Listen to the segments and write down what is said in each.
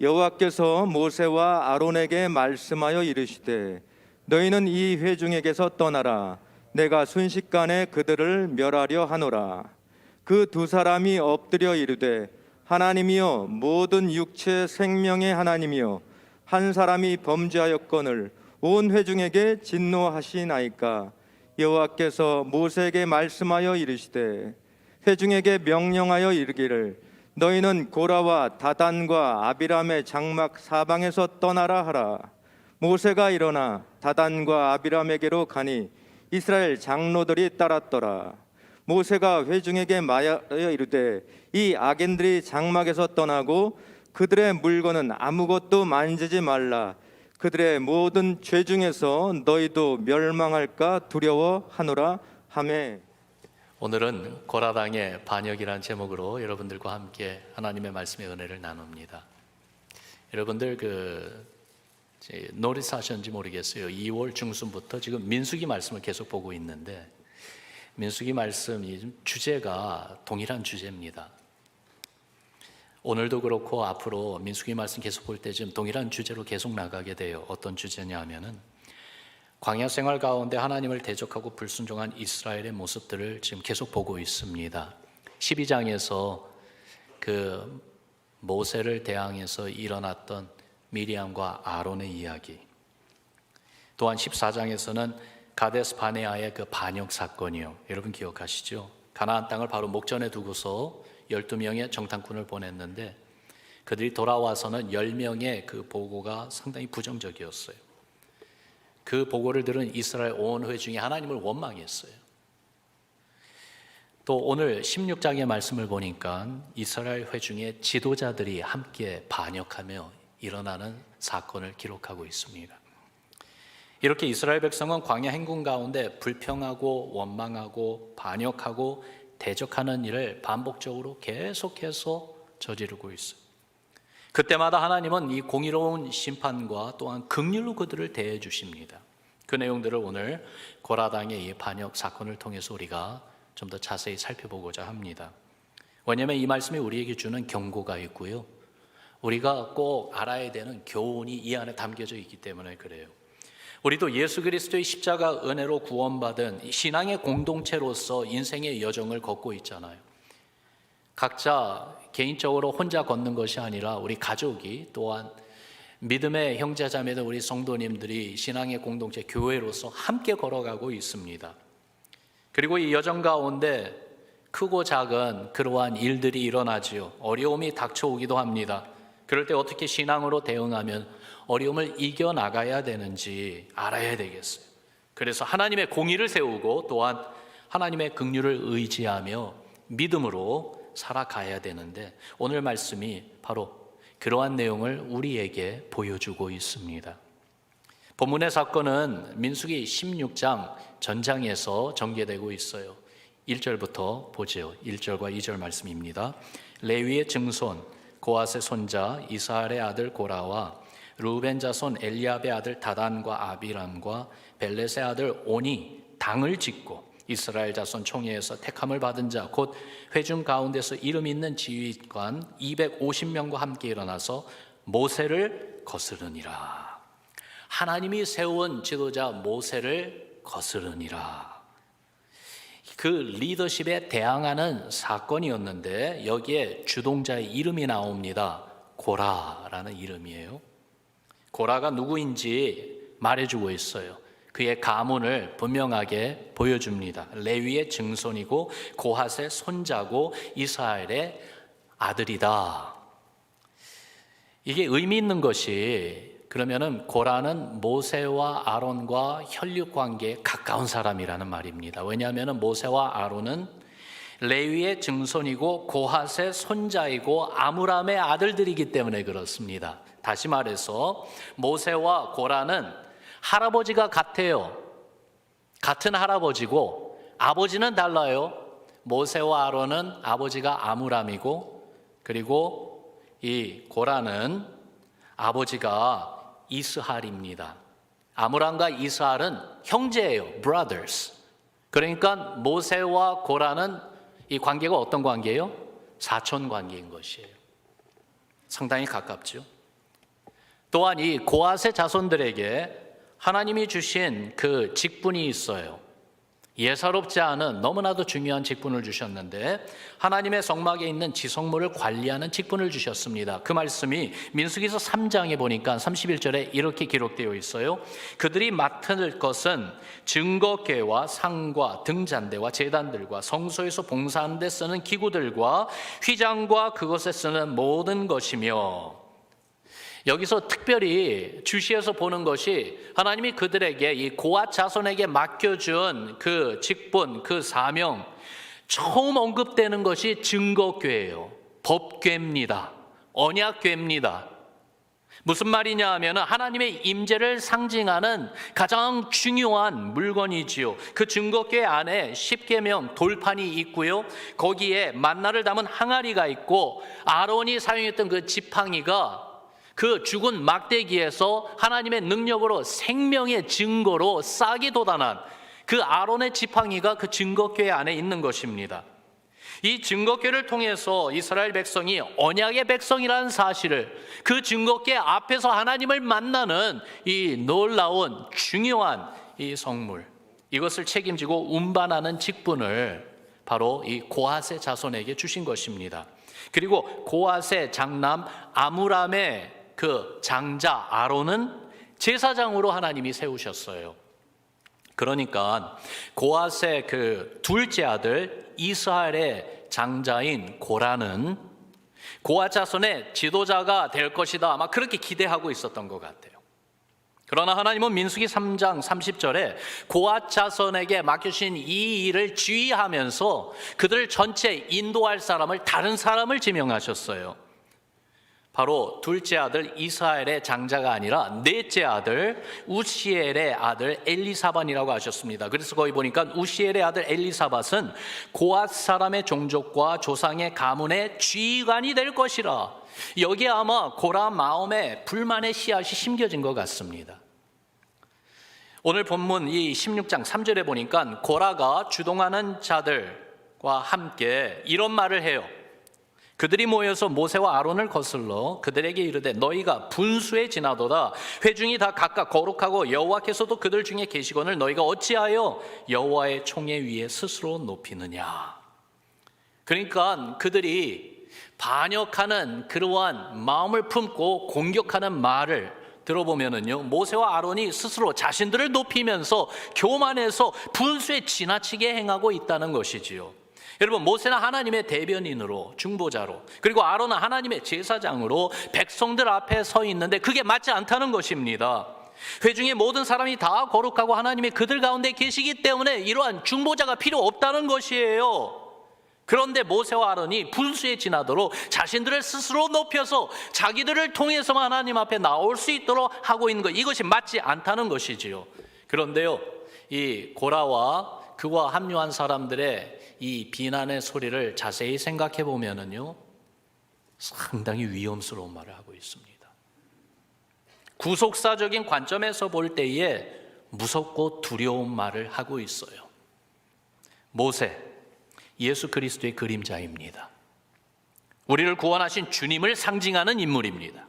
여호와께서 모세와 아론에게 말씀하여 이르시되 너희는 이 회중에게서 떠나라. 내가 순식간에 그들을 멸하려 하노라. 그 두 사람이 엎드려 이르되 하나님이여 모든 육체 생명의 하나님이여 한 사람이 범죄하였거늘 온 회중에게 진노하시나이까. 여호와께서 모세에게 말씀하여 이르시되 회중에게 명령하여 이르기를 너희는 고라와 다단과 아비람의 장막 사방에서 떠나라 하라. 모세가 일어나 다단과 아비람에게로 가니 이스라엘 장로들이 따랐더라. 모세가 회중에게 말하여 이르되 이 악인들이 장막에서 떠나고 그들의 물건은 아무것도 만지지 말라. 그들의 모든 죄 중에서 너희도 멸망할까 두려워하노라 하매. 오늘은 고라당의 반역이라는 제목으로 여러분들과 함께 하나님의 말씀의 은혜를 나눕니다. 여러분들 노리스 하셨는지 모르겠어요. 2월 중순부터 지금 민수기 말씀을 계속 보고 있는데 민수기 말씀이 주제가 동일한 주제입니다. 오늘도 그렇고 앞으로 민수기 말씀 계속 볼 때 지금 동일한 주제로 계속 나가게 돼요. 어떤 주제냐 하면은 광야 생활 가운데 하나님을 대적하고 불순종한 이스라엘의 모습들을 지금 계속 보고 있습니다. 12장에서 그 모세를 대항해서 일어났던 미리암과 아론의 이야기, 또한 14장에서는 가데스 바네아의 그 반역 사건이요. 여러분 기억하시죠? 가나안 땅을 바로 목전에 두고서 12명의 정탐꾼을 보냈는데 그들이 돌아와서는 10명의 그 보고가 상당히 부정적이었어요. 그 보고를 들은 이스라엘 온 회중이 하나님을 원망했어요. 또 오늘 16장의 말씀을 보니까 이스라엘 회중의 지도자들이 함께 반역하며 일어나는 사건을 기록하고 있습니다. 이렇게 이스라엘 백성은 광야 행군 가운데 불평하고 원망하고 반역하고 대적하는 일을 반복적으로 계속해서 저지르고 있어요. 그때마다 하나님은 이 공의로운 심판과 또한 긍휼로 그들을 대해 주십니다. 그 내용들을 오늘 고라당의 이 반역 사건을 통해서 우리가 좀 더 자세히 살펴보고자 합니다. 왜냐하면 이 말씀이 우리에게 주는 경고가 있고요, 우리가 꼭 알아야 되는 교훈이 이 안에 담겨져 있기 때문에 그래요. 우리도 예수 그리스도의 십자가 은혜로 구원받은 신앙의 공동체로서 인생의 여정을 걷고 있잖아요. 각자 개인적으로 혼자 걷는 것이 아니라 우리 가족이, 또한 믿음의 형제자매들 우리 성도님들이 신앙의 공동체 교회로서 함께 걸어가고 있습니다. 그리고 이 여정 가운데 크고 작은 그러한 일들이 일어나지요. 어려움이 닥쳐오기도 합니다. 그럴 때 어떻게 신앙으로 대응하면 어려움을 이겨나가야 되는지 알아야 되겠어요. 그래서 하나님의 공의를 세우고 또한 하나님의 긍휼을 의지하며 믿음으로 살아가야 되는데 오늘 말씀이 바로 그러한 내용을 우리에게 보여주고 있습니다. 본문의 사건은 민수기 16장 전장에서 전개되고 있어요. 1절부터 보죠. 1절과 2절 말씀입니다. 레위의 증손 고핫의 손자 이스할의 아들 고라와 르우벤 자손 엘리압의 아들 다단과 아비람과 벨렛의 아들 온이 당을 짓고 이스라엘 자손 총회에서 택함을 받은 자 곧 회중 가운데서 이름 있는 지휘관 250명과 함께 일어나서 모세를 거스르니라. 하나님이 세운 지도자 모세를 거스르니라. 그 리더십에 대항하는 사건이었는데 여기에 주동자의 이름이 나옵니다. 고라라는 이름이에요. 고라가 누구인지 말해주고 있어요. 그의 가문을 분명하게 보여줍니다. 레위의 증손이고 고핫의 손자고 이스라엘의 아들이다. 이게 의미 있는 것이, 그러면은 고라는 모세와 아론과 혈육 관계에 가까운 사람이라는 말입니다. 왜냐하면 모세와 아론은 레위의 증손이고 고핫의 손자이고 아므람의 아들들이기 때문에 그렇습니다. 다시 말해서 모세와 고라는 할아버지가 같아요. 같은 할아버지고 아버지는 달라요. 모세와 아론은 아버지가 아므람이고, 그리고 이 고라는 아버지가 이스할입니다. 아므람과 이스할은 형제예요. brothers. 그러니까 모세와 고라는 이 관계가 어떤 관계예요? 사촌 관계인 것이에요. 상당히 가깝죠. 또한 이 고앗의 자손들에게 하나님이 주신 그 직분이 있어요. 예사롭지 않은 너무나도 중요한 직분을 주셨는데 하나님의 성막에 있는 지성물을 관리하는 직분을 주셨습니다. 그 말씀이 민수기서 3장에 보니까 31절에 이렇게 기록되어 있어요. 그들이 맡을 것은 증거궤와 상과 등잔대와 제단들과 성소에서 봉사하는 데 쓰는 기구들과 휘장과 그것에 쓰는 모든 것이며, 여기서 특별히 주시해서 보는 것이 하나님이 그들에게 이 고앗 자손에게 맡겨준 그 직분, 그 사명, 처음 언급되는 것이 증거궤예요. 법궤입니다. 언약궤입니다. 무슨 말이냐 하면 하나님의 임재를 상징하는 가장 중요한 물건이지요. 그 증거궤 안에 십계명 돌판이 있고요, 거기에 만나를 담은 항아리가 있고 아론이 사용했던 그 지팡이가 그 죽은 막대기에서 하나님의 능력으로 생명의 증거로 싹이 돋아난 그 아론의 지팡이가 그 증거궤 안에 있는 것입니다. 이 증거궤를 통해서 이스라엘 백성이 언약의 백성이라는 사실을, 그 증거궤 앞에서 하나님을 만나는 이 놀라운 중요한 이 성물, 이것을 책임지고 운반하는 직분을 바로 이 고앗의 자손에게 주신 것입니다. 그리고 고앗의 장남 아므람의 그 장자 아론은 제사장으로 하나님이 세우셨어요. 그러니까 고앗의 그 둘째 아들 이스라엘의 장자인 고라는 고앗 자손의 지도자가 될 것이다, 아마 그렇게 기대하고 있었던 것 같아요. 그러나 하나님은 민수기 3장 30절에 고앗 자손에게 맡겨주신 이 일을 지휘하면서 그들 전체 인도할 사람을, 다른 사람을 지명하셨어요. 바로 둘째 아들 이스라엘의 장자가 아니라 넷째 아들 우시엘의 아들 엘리사반이라고 하셨습니다. 그래서 거기 보니까 우시엘의 아들 엘리사밧은 고앗 사람의 종족과 조상의 가문의 지휘관이 될 것이라. 여기에 아마 고라 마음에 불만의 씨앗이 심겨진 것 같습니다. 오늘 본문 이 16장 3절에 보니까 고라가 주동하는 자들과 함께 이런 말을 해요. 그들이 모여서 모세와 아론을 거슬러 그들에게 이르되 너희가 분수에 지나도다. 회중이 다 각각 거룩하고 여호와께서도 그들 중에 계시거늘 너희가 어찌하여 여호와의 총회 위에 스스로 높이느냐. 그러니까 그들이 반역하는 그러한 마음을 품고 공격하는 말을 들어보면은요, 모세와 아론이 스스로 자신들을 높이면서 교만해서 분수에 지나치게 행하고 있다는 것이지요. 여러분, 모세는 하나님의 대변인으로, 중보자로, 그리고 아론은 하나님의 제사장으로 백성들 앞에 서 있는데 그게 맞지 않다는 것입니다. 회중의 모든 사람이 다 거룩하고 하나님이 그들 가운데 계시기 때문에 이러한 중보자가 필요 없다는 것이에요. 그런데 모세와 아론이 분수에 지나도록 자신들을 스스로 높여서 자기들을 통해서만 하나님 앞에 나올 수 있도록 하고 있는 것, 이것이 맞지 않다는 것이지요. 그런데요, 이 고라와 그와 합류한 사람들의 이 비난의 소리를 자세히 생각해 보면은요, 상당히 위험스러운 말을 하고 있습니다. 구속사적인 관점에서 볼 때에 무섭고 두려운 말을 하고 있어요. 모세, 예수 그리스도의 그림자입니다. 우리를 구원하신 주님을 상징하는 인물입니다.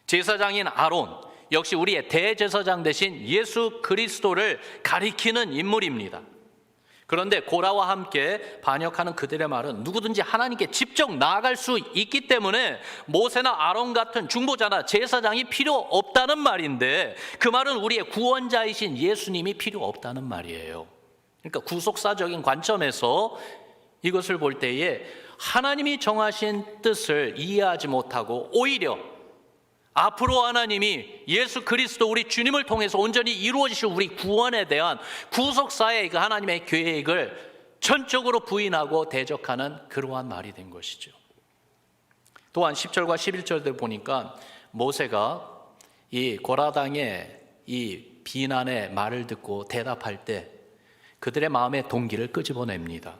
제사장인 아론, 역시 우리의 대제사장 되신 예수 그리스도를 가리키는 인물입니다. 그런데 고라와 함께 반역하는 그들의 말은 누구든지 하나님께 직접 나아갈 수 있기 때문에 모세나 아론 같은 중보자나 제사장이 필요 없다는 말인데, 그 말은 우리의 구원자이신 예수님이 필요 없다는 말이에요. 그러니까 구속사적인 관점에서 이것을 볼 때에 하나님이 정하신 뜻을 이해하지 못하고 오히려 앞으로 하나님이 예수 그리스도 우리 주님을 통해서 온전히 이루어지실 우리 구원에 대한 구속사의 그 하나님의 계획을 전적으로 부인하고 대적하는 그러한 말이 된 것이죠. 또한 10절과 11절들 보니까 모세가 이 고라당의 이 비난의 말을 듣고 대답할 때 그들의 마음의 동기를 끄집어냅니다.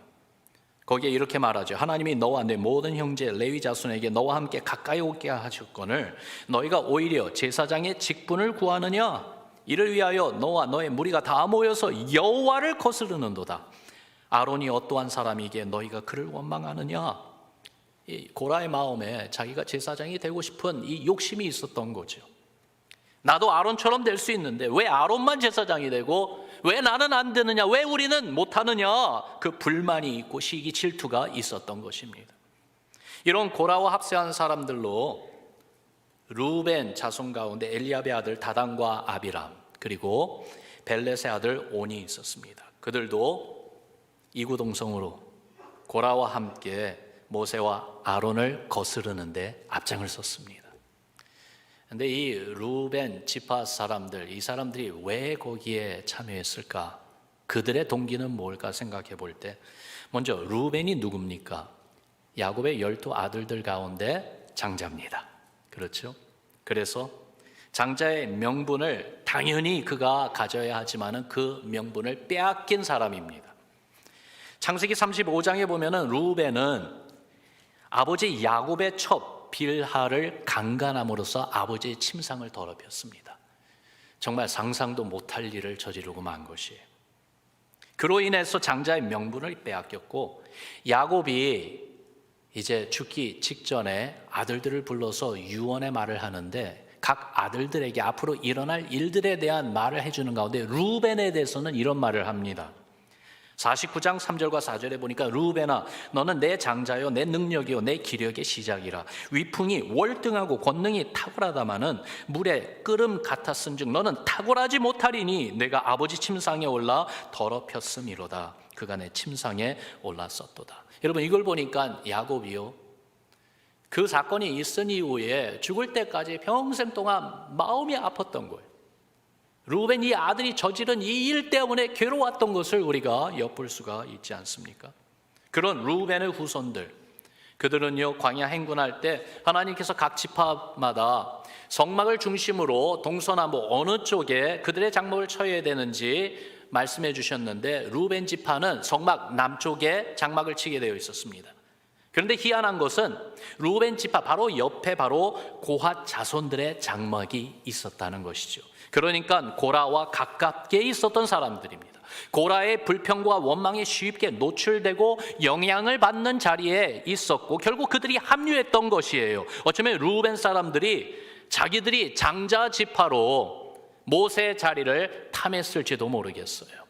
거기에 이렇게 말하죠. 하나님이 너와 내 모든 형제 레위 자손에게 너와 함께 가까이 오게 하셨거늘 너희가 오히려 제사장의 직분을 구하느냐? 이를 위하여 너와 너의 무리가 다 모여서 여호와를 거스르는도다. 아론이 어떠한 사람이기에 너희가 그를 원망하느냐? 이 고라의 마음에 자기가 제사장이 되고 싶은 이 욕심이 있었던 거죠. 나도 아론처럼 될 수 있는데 왜 아론만 제사장이 되고 왜 나는 안 되느냐, 왜 우리는 못하느냐, 그 불만이 있고 시기 질투가 있었던 것입니다. 이런 고라와 합세한 사람들로 루벤 자손 가운데 엘리압의 아들 다단과 아비람, 그리고 벨렛의 아들 온이 있었습니다. 그들도 이구동성으로 고라와 함께 모세와 아론을 거스르는데 앞장을 섰습니다. 그런데 이 루벤 지파 사람들, 이 사람들이 왜 거기에 참여했을까? 그들의 동기는 뭘까 생각해 볼 때, 먼저 루벤이 누굽니까? 야곱의 12 아들들 가운데 장자입니다. 그렇죠? 그래서 장자의 명분을 당연히 그가 가져야 하지만은 그 명분을 빼앗긴 사람입니다. 창세기 35장에 보면은 루벤은 아버지 야곱의 첩 빌하를 강간함으로써 아버지의 침상을 더럽혔습니다. 정말 상상도 못할 일을 저지르고 만 것이에요. 그로 인해서 장자의 명분을 빼앗겼고, 야곱이 이제 죽기 직전에 아들들을 불러서 유언의 말을 하는데 각 아들들에게 앞으로 일어날 일들에 대한 말을 해주는 가운데 루벤에 대해서는 이런 말을 합니다. 49장 3절과 4절에 보니까 루벤아, 너는 내 장자요, 내 능력이요, 내 기력의 시작이라. 위풍이 월등하고 권능이 탁월하다마는 물에 끓음 같았은즉 너는 탁월하지 못하리니 내가 아버지 침상에 올라 더럽혔음이로다. 그가 내 침상에 올랐었도다. 여러분, 이걸 보니까 야곱이요, 그 사건이 있은 이후에 죽을 때까지 평생 동안 마음이 아팠던 거예요. 루벤 이 아들이 저지른 이 일 때문에 괴로웠던 것을 우리가 엿볼 수가 있지 않습니까? 그런 루벤의 후손들, 그들은요 광야 행군할 때 하나님께서 각 지파마다 성막을 중심으로 동서남북 어느 쪽에 그들의 장막을 쳐야 되는지 말씀해 주셨는데, 루벤 지파는 성막 남쪽에 장막을 치게 되어 있었습니다. 그런데 희한한 것은 루벤 지파 바로 옆에 바로 고핫 자손들의 장막이 있었다는 것이죠. 그러니까 고라와 가깝게 있었던 사람들입니다. 고라의 불평과 원망에 쉽게 노출되고 영향을 받는 자리에 있었고, 결국 그들이 합류했던 것이에요. 어쩌면 루벤 사람들이 자기들이 장자 지파로 모세의 자리를 탐했을지도 모르겠어요.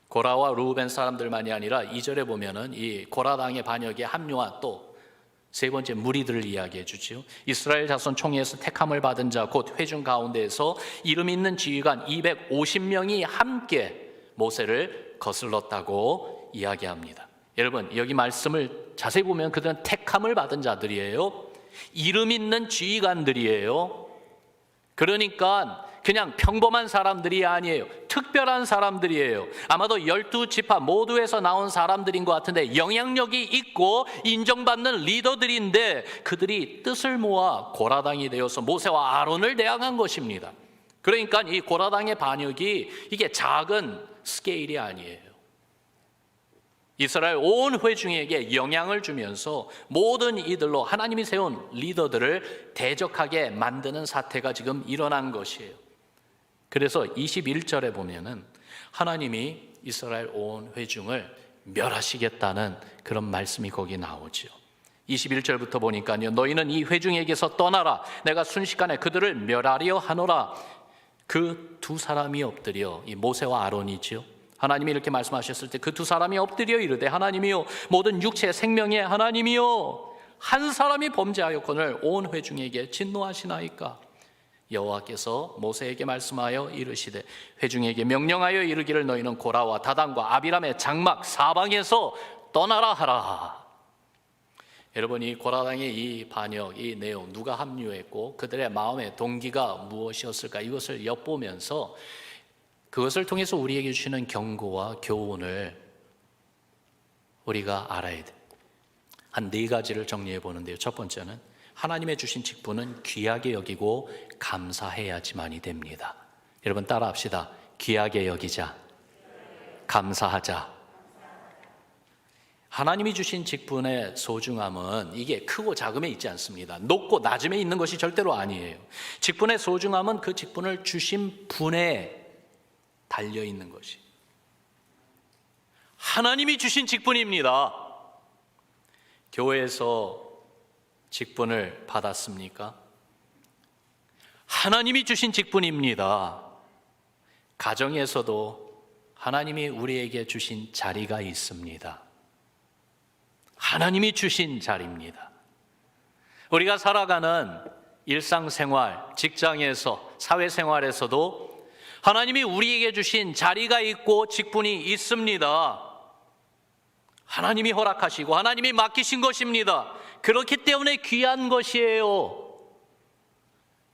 고라와 루벤 사람들만이 아니라 2절에 보면은 이 고라당의 반역에 합류한 또 세 번째 무리들을 이야기해 주지요. 이스라엘 자손 총회에서 택함을 받은 자 곧 회중 가운데에서 이름 있는 지휘관 250명이 함께 모세를 거슬렀다고 이야기합니다. 여러분, 여기 말씀을 자세히 보면 그들은 택함을 받은 자들이에요. 이름 있는 지휘관들이에요. 그러니까 그냥 평범한 사람들이 아니에요. 특별한 사람들이에요. 아마도 12지파 모두에서 나온 사람들인 것 같은데 영향력이 있고 인정받는 리더들인데, 그들이 뜻을 모아 고라당이 되어서 모세와 아론을 대항한 것입니다. 그러니까 이 고라당의 반역이 이게 작은 스케일이 아니에요. 이스라엘 온 회중에게 영향을 주면서 모든 이들로 하나님이 세운 리더들을 대적하게 만드는 사태가 지금 일어난 것이에요. 그래서 21절에 보면은 하나님이 이스라엘 온 회중을 멸하시겠다는 그런 말씀이 거기 나오죠. 21절부터 보니까요, 너희는 이 회중에게서 떠나라. 내가 순식간에 그들을 멸하려 하노라. 그 두 사람이 엎드려, 이 모세와 아론이지요. 하나님이 이렇게 말씀하셨을 때 그 두 사람이 엎드려 이르되, 하나님이요 모든 육체 생명의 하나님이요 한 사람이 범죄하였거늘 온 회중에게 진노하시나이까. 여호와께서 모세에게 말씀하여 이르시되, 회중에게 명령하여 이르기를 너희는 고라와 다단과 아비람의 장막 사방에서 떠나라 하라. 여러분, 이 고라당의 이 반역, 이 내용, 누가 합류했고 그들의 마음의 동기가 무엇이었을까, 이것을 엿보면서 그것을 통해서 우리에게 주시는 경고와 교훈을 우리가 알아야 돼. 한 4가지를 정리해 보는데요. 첫 번째는 하나님의 주신 직분은 귀하게 여기고 감사해야지만이 됩니다. 여러분 따라 합시다. 귀하게 여기자, 감사하자. 하나님이 주신 직분의 소중함은 이게 크고 작음에 있지 않습니다. 높고 낮음에 있는 것이 절대로 아니에요. 직분의 소중함은 그 직분을 주신 분에 달려 있는 것이. 하나님이 주신 직분입니다. 교회에서 직분을 받았습니까? 하나님이 주신 직분입니다. 가정에서도 하나님이 우리에게 주신 자리가 있습니다. 하나님이 주신 자리입니다. 우리가 살아가는 일상생활, 직장에서, 사회생활에서도 하나님이 우리에게 주신 자리가 있고 직분이 있습니다. 하나님이 허락하시고 하나님이 맡기신 것입니다. 그렇기 때문에 귀한 것이에요.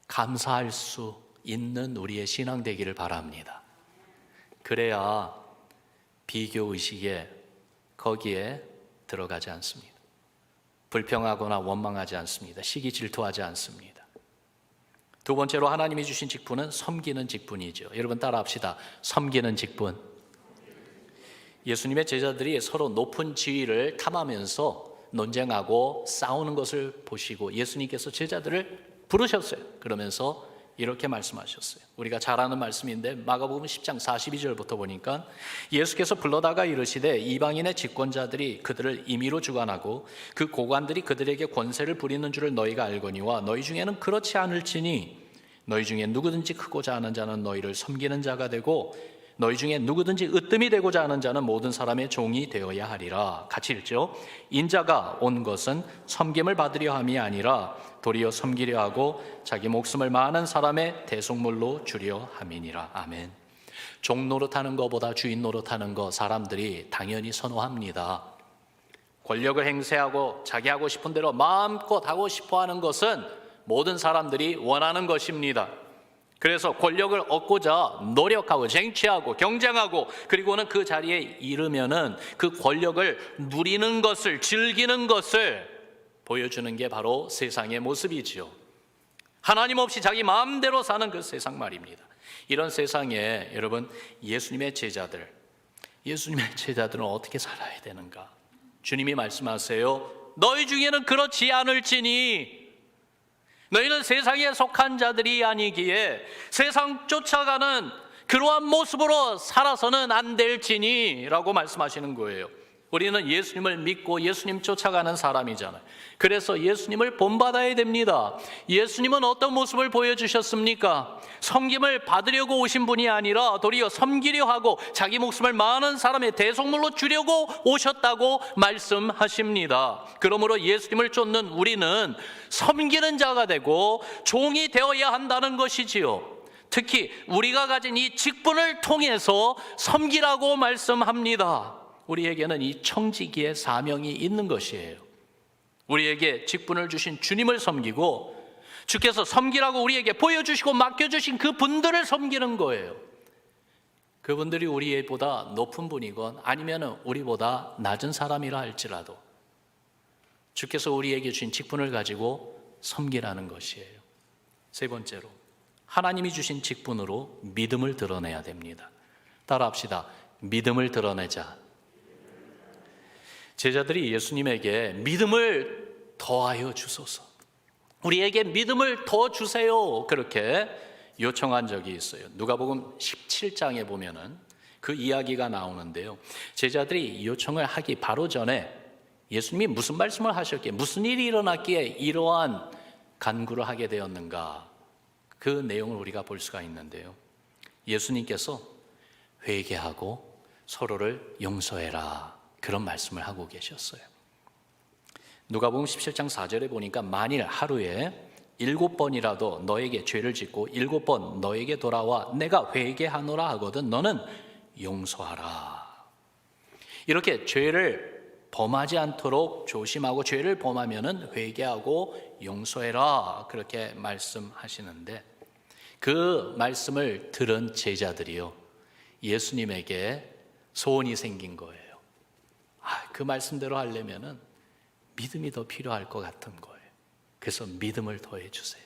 감사할 수 있는 우리의 신앙 되기를 바랍니다. 그래야 비교의식에 거기에 들어가지 않습니다. 불평하거나 원망하지 않습니다. 시기 질투하지 않습니다. 두 번째로 하나님이 주신 직분은 섬기는 직분이죠. 여러분 따라합시다. 섬기는 직분. 예수님의 제자들이 서로 높은 지위를 탐하면서 논쟁하고 싸우는 것을 보시고 예수님께서 제자들을 부르셨어요. 그러면서 이렇게 말씀하셨어요. 우리가 잘 아는 말씀인데 마가복음 10장 42절부터 보니까 예수께서 불러다가 이르시되 이방인의 집권자들이 그들을 임의로 주관하고 그 고관들이 그들에게 권세를 부리는 줄을 너희가 알거니와 너희 중에는 그렇지 않을지니 너희 중에 누구든지 크고자 하는 자는 너희를 섬기는 자가 되고 너희 중에 누구든지 으뜸이 되고자 하는 자는 모든 사람의 종이 되어야 하리라. 같이 읽죠. 인자가 온 것은 섬김을 받으려 함이 아니라 도리어 섬기려 하고 자기 목숨을 많은 사람의 대속물로 주려 함이니라. 아멘. 종 노릇하는 것보다 주인 노릇하는 것 사람들이 당연히 선호합니다. 권력을 행세하고 자기 하고 싶은 대로 마음껏 하고 싶어 하는 것은 모든 사람들이 원하는 것입니다. 그래서 권력을 얻고자 노력하고 쟁취하고 경쟁하고 그리고는 그 자리에 이르면은 그 권력을 누리는 것을 즐기는 것을 보여주는 게 바로 세상의 모습이지요. 하나님 없이 자기 마음대로 사는 그 세상 말입니다. 이런 세상에 여러분 예수님의 제자들은 어떻게 살아야 되는가? 주님이 말씀하세요. 너희 중에는 그렇지 않을지니 너희는 세상에 속한 자들이 아니기에 세상 쫓아가는 그러한 모습으로 살아서는 안 될지니 라고 말씀하시는 거예요. 우리는 예수님을 믿고 예수님 쫓아가는 사람이잖아요. 그래서 예수님을 본받아야 됩니다. 예수님은 어떤 모습을 보여주셨습니까? 섬김을 받으려고 오신 분이 아니라 도리어 섬기려 하고 자기 목숨을 많은 사람의 대속물로 주려고 오셨다고 말씀하십니다. 그러므로 예수님을 쫓는 우리는 섬기는 자가 되고 종이 되어야 한다는 것이지요. 특히 우리가 가진 이 직분을 통해서 섬기라고 말씀합니다. 우리에게는 이 청지기의 사명이 있는 것이에요. 우리에게 직분을 주신 주님을 섬기고 주께서 섬기라고 우리에게 보여주시고 맡겨주신 그 분들을 섬기는 거예요. 그분들이 우리보다 높은 분이건 아니면 우리보다 낮은 사람이라 할지라도 주께서 우리에게 주신 직분을 가지고 섬기라는 것이에요. 세 번째로 하나님이 주신 직분으로 믿음을 드러내야 됩니다. 따라합시다. 믿음을 드러내자. 제자들이 예수님에게 믿음을 더하여 주소서, 우리에게 믿음을 더 주세요, 그렇게 요청한 적이 있어요. 누가복음 17장에 보면은 그 이야기가 나오는데요. 제자들이 요청을 하기 바로 전에 예수님이 무슨 말씀을 하셨기에, 무슨 일이 일어났기에 이러한 간구를 하게 되었는가, 그 내용을 우리가 볼 수가 있는데요. 예수님께서 회개하고 서로를 용서해라, 그런 말씀을 하고 계셨어요. 누가복음 17장 4절에 보니까 만일 하루에 7번이라도 너에게 죄를 짓고 7번 너에게 돌아와 내가 회개하노라 하거든 너는 용서하라. 이렇게 죄를 범하지 않도록 조심하고 죄를 범하면은 회개하고 용서해라, 그렇게 말씀하시는데 그 말씀을 들은 제자들이요, 예수님에게 소원이 생긴 거예요. 그 말씀대로 하려면은 믿음이 더 필요할 것 같은 거예요. 그래서 믿음을 더해 주세요.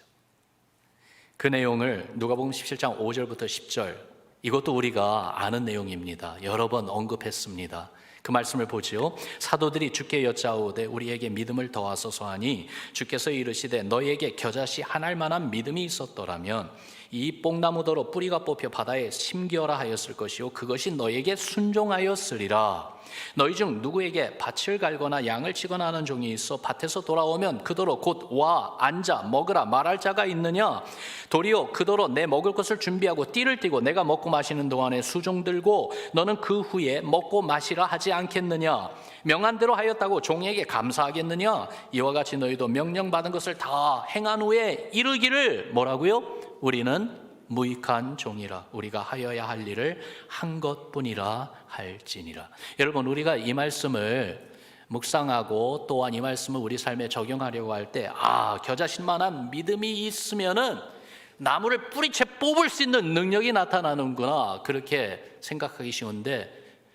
그 내용을 누가복음 17장 5절부터 10절, 이것도 우리가 아는 내용입니다. 여러 번 언급했습니다. 그 말씀을 보지요. 사도들이 주께 여짜오되 우리에게 믿음을 더하소서 하니 주께서 이르시되 너희에게 겨자씨 한 알 만한 믿음이 있었더라면 이 뽕나무더러 뿌리가 뽑혀 바다에 심기어라 하였을 것이요 그것이 너에게 순종하였으리라. 너희 중 누구에게 밭을 갈거나 양을 치거나 하는 종이 있어 밭에서 돌아오면 그더러 곧 와 앉아 먹으라 말할 자가 있느냐? 도리어 그더러 내 먹을 것을 준비하고 띠를 띠고 내가 먹고 마시는 동안에 수종 들고 너는 그 후에 먹고 마시라 하지 않겠느냐? 명한 대로 하였다고 종에게 감사하겠느냐? 이와 같이 너희도 명령받은 것을 다 행한 후에 이르기를 뭐라고요? 우리는 무익한 종이라 우리가 하여야 할 일을 한 것뿐이라 할지니라. 여러분, 우리가 이 말씀을 묵상하고 또한 이 말씀을 우리 삶에 적용하려고 할 때 겨자씨만한 믿음이 있으면은 나무를 뿌리채 뽑을 수 있는 능력이 나타나는구나, 그렇게 생각하기 쉬운데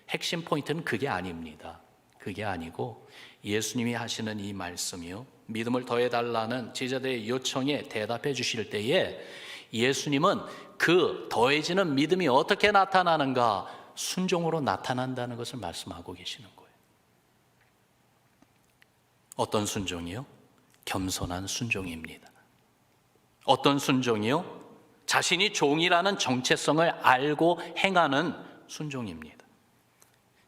핵심 포인트는 그게 아닙니다. 그게 아니고 예수님이 하시는 이 말씀이요, 믿음을 더해달라는 제자들의 요청에 대답해 주실 때에 예수님은 그 더해지는 믿음이 어떻게 나타나는가? 순종으로 나타난다는 것을 말씀하고 계시는 거예요. 어떤 순종이요? 겸손한 순종입니다. 어떤 순종이요? 자신이 종이라는 정체성을 알고 행하는 순종입니다.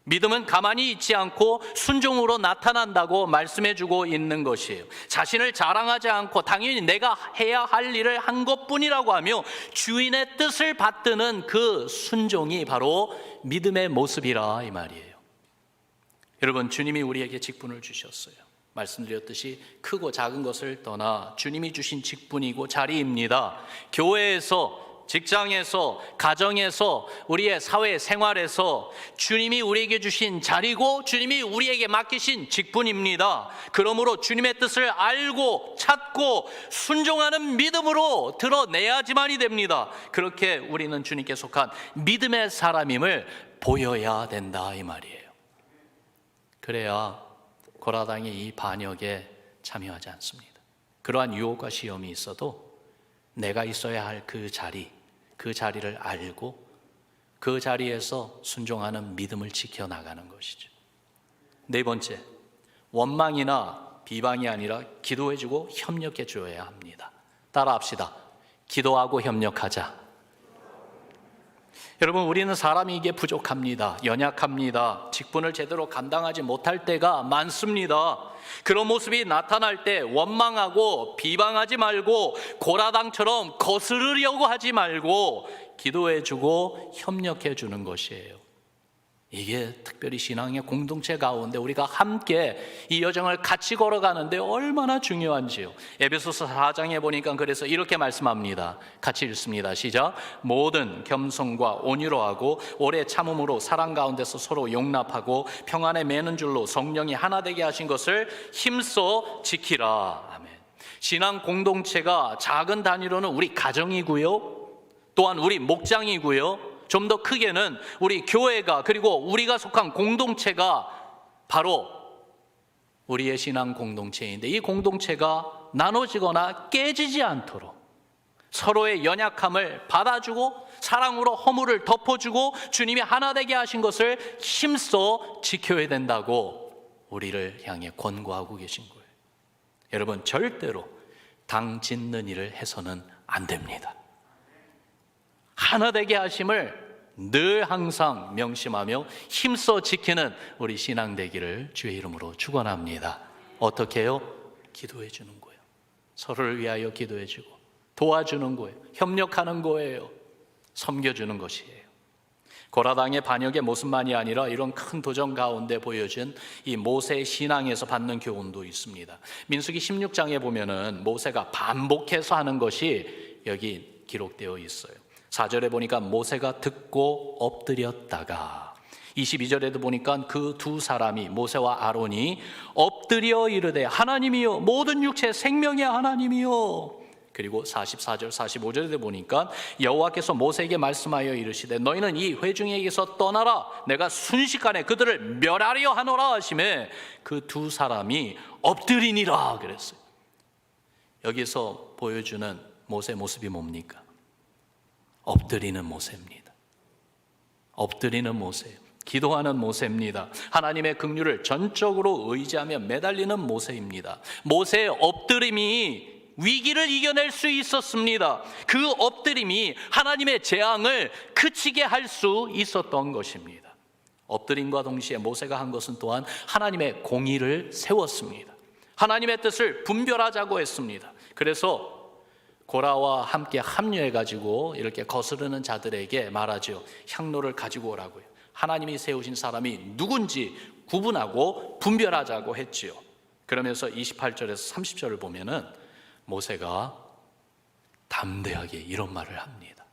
믿음은 가만히 있지 않고 순종으로 나타난다고 말씀해주고 있는 것이에요. 자신을 자랑하지 않고 당연히 내가 해야 할 일을 한 것뿐이라고 하며 주인의 뜻을 받드는 그 순종이 바로 믿음의 모습이라 이 말이에요. 여러분, 주님이 우리에게 직분을 주셨어요. 말씀드렸듯이 크고 작은 것을 떠나 주님이 주신 직분이고 자리입니다. 교회에서, 직장에서, 가정에서, 우리의 사회 생활에서 주님이 우리에게 주신 자리고 주님이 우리에게 맡기신 직분입니다. 그러므로 주님의 뜻을 알고 찾고 순종하는 믿음으로 드러내야지만이 됩니다. 그렇게 우리는 주님께 속한 믿음의 사람임을 보여야 된다 이 말이에요. 그래야 고라당이 이 반역에 참여하지 않습니다. 그러한 유혹과 시험이 있어도 내가 있어야 할 그 자리를 알고 그 자리에서 순종하는 믿음을 지켜나가는 것이죠. 네 번째, 원망이나 비방이 아니라 기도해주고 협력해줘야 합니다. 따라합시다. 기도하고 협력하자. 여러분, 우리는 사람이기에 부족합니다. 연약합니다. 직분을 제대로 감당하지 못할 때가 많습니다. 그런 모습이 나타날 때 원망하고 비방하지 말고 고라당처럼 거스르려고 하지 말고 기도해주고 협력해주는 것이에요. 이게 특별히 신앙의 공동체 가운데 우리가 함께 이 여정을 같이 걸어가는데 얼마나 중요한지요. 에베소서 4장에 보니까 그래서 이렇게 말씀합니다. 같이 읽습니다. 시작. 모든 겸손과 온유로 하고 오래 참음으로 사랑 가운데서 서로 용납하고 평안에 매는 줄로 성령이 하나 되게 하신 것을 힘써 지키라. 아멘. 신앙 공동체가 작은 단위로는 우리 가정이고요, 또한 우리 목장이고요, 좀 더 크게는 우리 교회가, 그리고 우리가 속한 공동체가 바로 우리의 신앙 공동체인데, 이 공동체가 나눠지거나 깨지지 않도록 서로의 연약함을 받아주고 사랑으로 허물을 덮어주고 주님이 하나 되게 하신 것을 힘써 지켜야 된다고 우리를 향해 권고하고 계신 거예요. 여러분, 절대로 당 짓는 일을 해서는 안 됩니다. 하나 되게 하심을 늘 항상 명심하며 힘써 지키는 우리 신앙 되기를 주의 이름으로 축원합니다. 어떻게 해요? 기도해 주는 거예요. 서로를 위하여 기도해 주고 도와주는 거예요. 협력하는 거예요. 섬겨주는 것이에요. 고라당의 반역의 모습만이 아니라 이런 큰 도전 가운데 보여진 이 모세의 신앙에서 받는 교훈도 있습니다. 민수기 16장에 보면은 모세가 반복해서 하는 것이 여기 기록되어 있어요. 4절에 보니까 모세가 듣고 엎드렸다가, 22절에도 보니까 그 두 사람이, 모세와 아론이 엎드려 이르되 하나님이여, 모든 육체 생명의 하나님이여. 그리고 44절 45절에도 보니까 여호와께서 모세에게 말씀하여 이르시되 너희는 이 회중에게서 떠나라, 내가 순식간에 그들을 멸하려 하노라 하시매 그 두 사람이 엎드리니라 그랬어요. 여기서 보여주는 모세 모습이 뭡니까? 엎드리는 모세입니다. 엎드리는 모세예요. 기도하는 모세입니다. 하나님의 긍휼을 전적으로 의지하며 매달리는 모세입니다. 모세의 엎드림이 위기를 이겨낼 수 있었습니다. 그 엎드림이 하나님의 재앙을 그치게 할 수 있었던 것입니다. 엎드림과 동시에 모세가 한 것은 또한 하나님의 공의를 세웠습니다. 하나님의 뜻을 분별하자고 했습니다. 그래서 고라와 함께 합류해가지고 이렇게 거스르는 자들에게 말하죠. 향로를 가지고 오라고요. 하나님이 세우신 사람이 누군지 구분하고 분별하자고 했지요. 그러면서 28절에서 30절을 보면은 모세가 담대하게 이런 말을 합니다.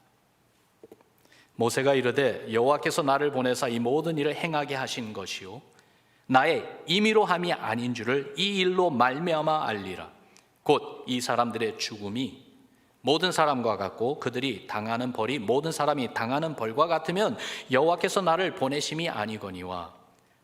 모세가 이르되 여호와께서 나를 보내사 이 모든 일을 행하게 하신 것이요 나의 임의로 함이 아닌 줄을 이 일로 말미암아 알리라. 곧 이 사람들의 죽음이 모든 사람과 같고 그들이 당하는 벌이 모든 사람이 당하는 벌과 같으면 여호와께서 나를 보내심이 아니거니와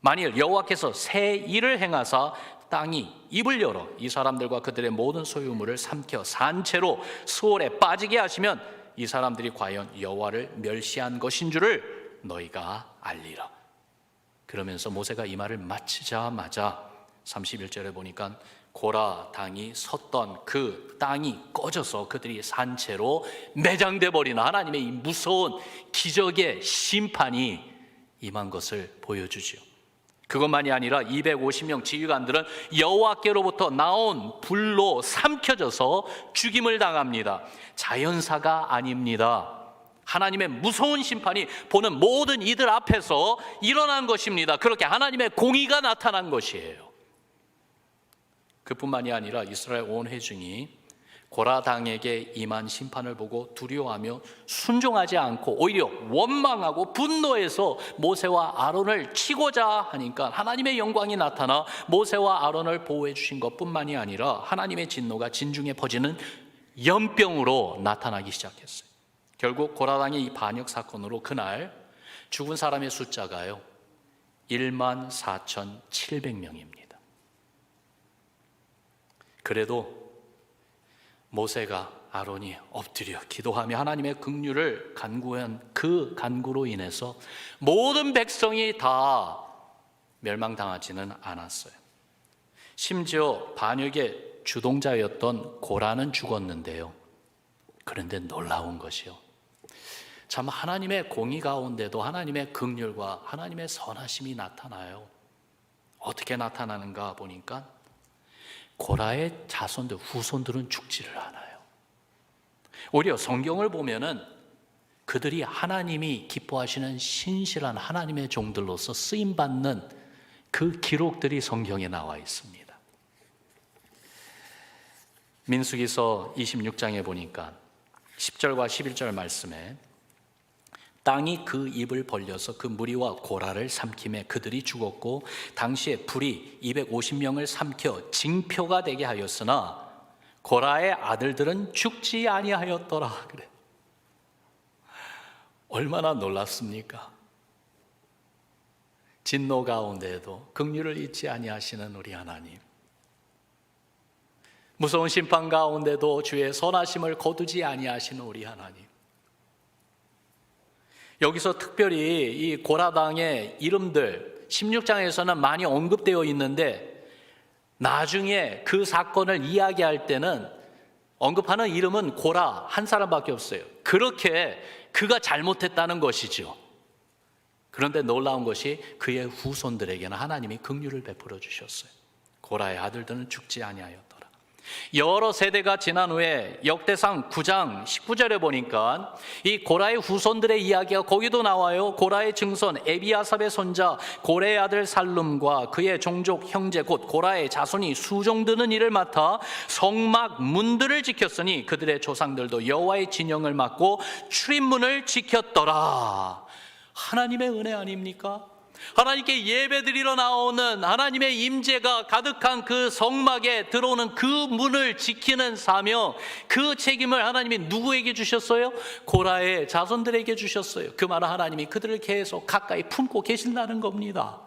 만일 여호와께서 새 일을 행하사 땅이 입을 열어 이 사람들과 그들의 모든 소유물을 삼켜 산채로 수월에 빠지게 하시면 이 사람들이 과연 여호와를 멸시한 것인 줄을 너희가 알리라. 그러면서 모세가 이 말을 마치자마자 31절에 보니까 고라 당이 섰던 그 땅이 꺼져서 그들이 산채로 매장돼 버리는 하나님의 이 무서운 기적의 심판이 임한 것을 보여주죠. 그것만이 아니라 250명 지휘관들은 여호와께로부터 나온 불로 삼켜져서 죽임을 당합니다. 자연사가 아닙니다. 하나님의 무서운 심판이 보는 모든 이들 앞에서 일어난 것입니다. 그렇게 하나님의 공의가 나타난 것이에요. 그뿐만이 아니라 이스라엘 온 회중이 고라 당에게 임한 심판을 보고 두려워하며 순종하지 않고 오히려 원망하고 분노해서 모세와 아론을 치고자 하니까 하나님의 영광이 나타나 모세와 아론을 보호해 주신 것뿐만이 아니라 하나님의 진노가 진중에 퍼지는 연병으로 나타나기 시작했어요. 결국 고라 당의 이 반역 사건으로 그날 죽은 사람의 숫자가요 14,700명입니다. 그래도 모세가 아론이 엎드려 기도하며 하나님의 긍휼을 간구한 그 간구로 인해서 모든 백성이 다 멸망당하지는 않았어요. 심지어 반역의 주동자였던 고라는 죽었는데요. 그런데 놀라운 것이요. 참 하나님의 공의 가운데도 하나님의 긍휼과 하나님의 선하심이 나타나요. 어떻게 나타나는가 보니까 고라의 자손들, 후손들은 죽지를 않아요. 오히려 성경을 보면은 그들이 하나님이 기뻐하시는 신실한 하나님의 종들로서 쓰임받는 그 기록들이 성경에 나와 있습니다. 민수기서 26장에 보니까 10절과 11절 말씀에 땅이 그 입을 벌려서 그 무리와 고라를 삼킴에 그들이 죽었고 당시에 불이 250명을 삼켜 징표가 되게 하였으나 고라의 아들들은 죽지 아니하였더라. 그래. 얼마나 놀랍습니까? 진노 가운데에도 긍휼을 잊지 아니하시는 우리 하나님, 무서운 심판 가운데도 주의 선하심을 거두지 아니하시는 우리 하나님, 여기서 특별히 이 고라당의 이름들 16장에서는 많이 언급되어 있는데 나중에 그 사건을 이야기할 때는 언급하는 이름은 고라 한 사람밖에 없어요. 그렇게 그가 잘못했다는 것이죠. 그런데 놀라운 것이 그의 후손들에게는 하나님이 긍휼을 베풀어 주셨어요. 고라의 아들들은 죽지 아니하였더라. 여러 세대가 지난 후에 역대상 9장 19절에 보니까 이 고라의 후손들의 이야기가 거기도 나와요. 고라의 증손 에비아삽의 손자 고레의 아들 살룸과 그의 종족 형제 곧 고라의 자손이 수종드는 일을 맡아 성막 문들을 지켰으니 그들의 조상들도 여호와의 진영을 맡고 출입문을 지켰더라. 하나님의 은혜 아닙니까? 하나님께 예배드리러 나오는 하나님의 임재가 가득한 그 성막에 들어오는 그 문을 지키는 사명, 그 책임을 하나님이 누구에게 주셨어요? 고라의 자손들에게 주셨어요. 그 말은 하나님이 그들을 계속 가까이 품고 계신다는 겁니다.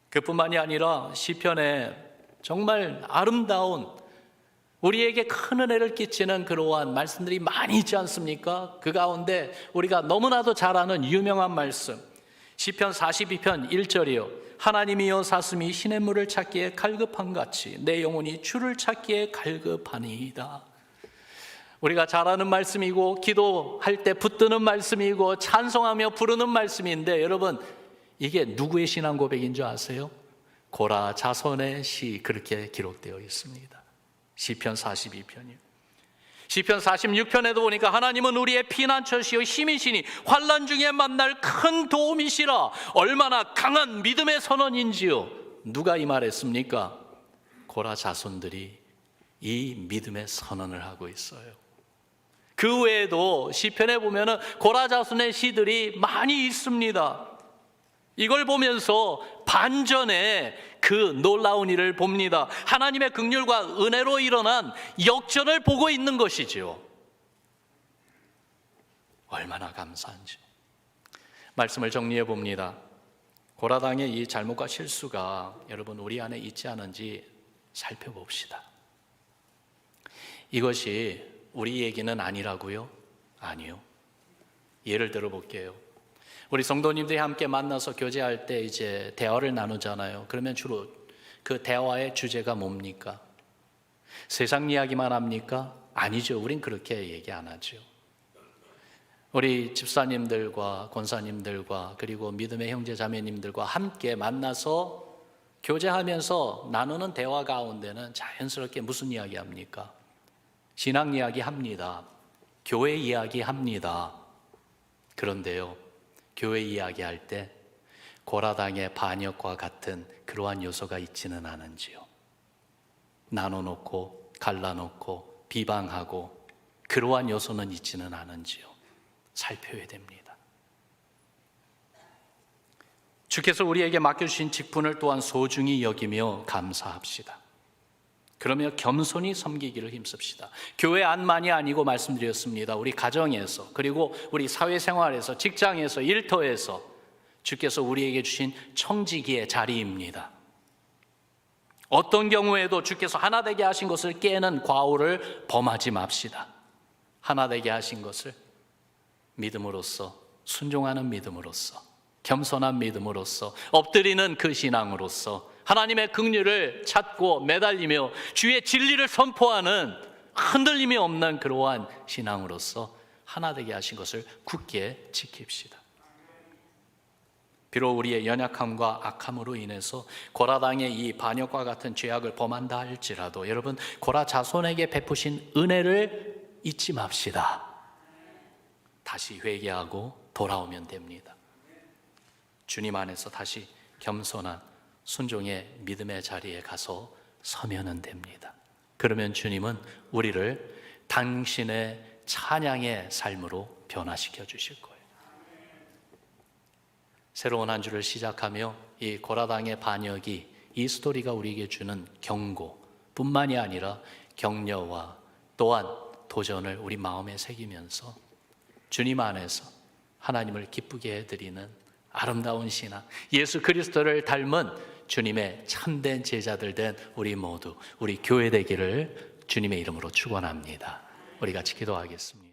그뿐만이 아니라 시편에 정말 아름다운 우리에게 큰 은혜를 끼치는 그러한 말씀들이 많이 있지 않습니까? 그 가운데 우리가 너무나도 잘 아는 유명한 말씀 시편 42편 1절이요 하나님이여 사슴이 시냇물을 찾기에 갈급한 같이 내 영혼이 주를 찾기에 갈급하니이다. 우리가 잘 아는 말씀이고 기도할 때 붙드는 말씀이고 찬송하며 부르는 말씀인데, 여러분 이게 누구의 신앙 고백인 줄 아세요? 고라 자손의 시, 그렇게 기록되어 있습니다. 시편 42편이요. 시편 46편에도 보니까 하나님은 우리의 피난처시요 힘이시니 환난 중에 만날 큰 도움이시라. 얼마나 강한 믿음의 선언인지요. 누가 이 말했습니까? 고라 자손들이 이 믿음의 선언을 하고 있어요. 그 외에도 시편에 보면은 고라 자손의 시들이 많이 있습니다. 이걸 보면서 반전의 그 놀라운 일을 봅니다. 하나님의 긍휼과 은혜로 일어난 역전을 보고 있는 것이지요. 얼마나 감사한지. 말씀을 정리해 봅니다. 고라당의 이 잘못과 실수가 여러분 우리 안에 있지 않은지 살펴봅시다. 이것이 우리 얘기는 아니라고요? 아니요. 예를 들어 볼게요. 우리 성도님들이 함께 만나서 교제할 때 이제 대화를 나누잖아요. 그러면 주로 그 대화의 주제가 뭡니까? 세상 이야기만 합니까? 아니죠. 우린 그렇게 얘기 안 하죠. 우리 집사님들과 권사님들과 그리고 믿음의 형제 자매님들과 함께 만나서 교제하면서 나누는 대화 가운데는 자연스럽게 무슨 이야기 합니까? 신앙 이야기 합니다. 교회 이야기 합니다. 그런데요, 교회 이야기할 때 고라당의 반역과 같은 그러한 요소가 있지는 않은지요. 나눠놓고 갈라놓고 비방하고 그러한 요소는 있지는 않은지요. 살펴야 됩니다. 주께서 우리에게 맡겨주신 직분을 또한 소중히 여기며 감사합시다. 그러며 겸손히 섬기기를 힘씁시다. 교회 안만이 아니고 말씀드렸습니다. 우리 가정에서, 그리고 우리 사회생활에서, 직장에서, 일터에서 주께서 우리에게 주신 청지기의 자리입니다. 어떤 경우에도 주께서 하나 되게 하신 것을 깨는 과오를 범하지 맙시다. 하나 되게 하신 것을 믿음으로써, 순종하는 믿음으로써, 겸손한 믿음으로써, 엎드리는 그 신앙으로써 하나님의 긍휼을 찾고 매달리며 주의 진리를 선포하는 흔들림이 없는 그러한 신앙으로서 하나 되게 하신 것을 굳게 지킵시다. 비록 우리의 연약함과 악함으로 인해서 고라당의 이 반역과 같은 죄악을 범한다 할지라도 여러분, 고라 자손에게 베푸신 은혜를 잊지 맙시다. 다시 회개하고 돌아오면 됩니다. 주님 안에서 다시 겸손한 순종의 믿음의 자리에 가서 서면은 됩니다. 그러면 주님은 우리를 당신의 찬양의 삶으로 변화시켜 주실 거예요. 새로운 한 주를 시작하며 이 고라당의 반역이, 이 스토리가 우리에게 주는 경고뿐만이 아니라 격려와 또한 도전을 우리 마음에 새기면서 주님 안에서 하나님을 기쁘게 해드리는 아름다운 신앙, 예수 그리스도를 닮은 주님의 참된 제자들 된 우리 모두, 우리 교회 되기를 주님의 이름으로 축원합니다. 우리 같이 기도하겠습니다.